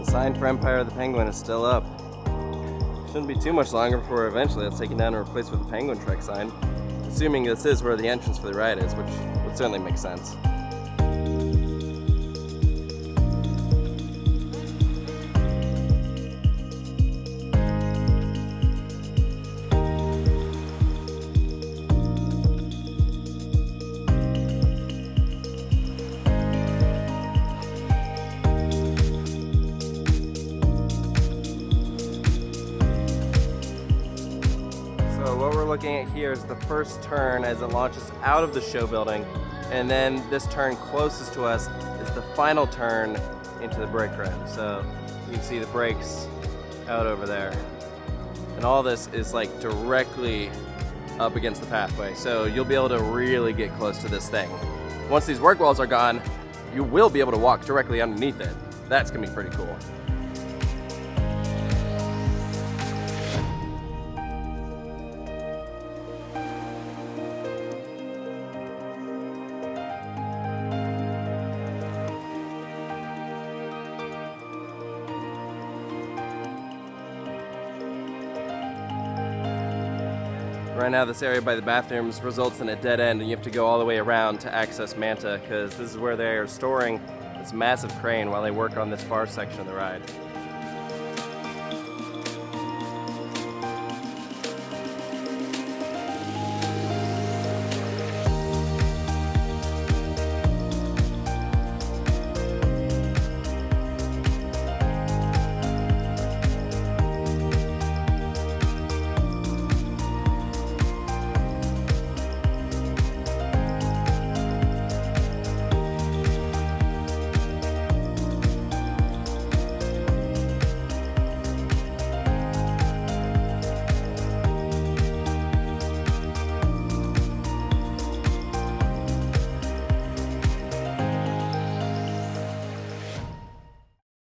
sign for Empire of the Penguin is still up. Shouldn't be too much longer before eventually it's taken down and replaced with the Penguin Trek sign. Assuming this is where the entrance for the ride is, which would certainly make sense. So what we're looking at here is the first turn as it launches out of the show building, and then this turn closest to us is the final turn into the brake room. So you can see the brakes out over there. And all this is like directly up against the pathway, so you'll be able to really get close to this thing. Once these work walls are gone, you will be able to walk directly underneath it. That's gonna be pretty cool. Right now this area by the bathrooms results in a dead end and you have to go all the way around to access Manta because this is where they are storing this massive crane while they work on this far section of the ride.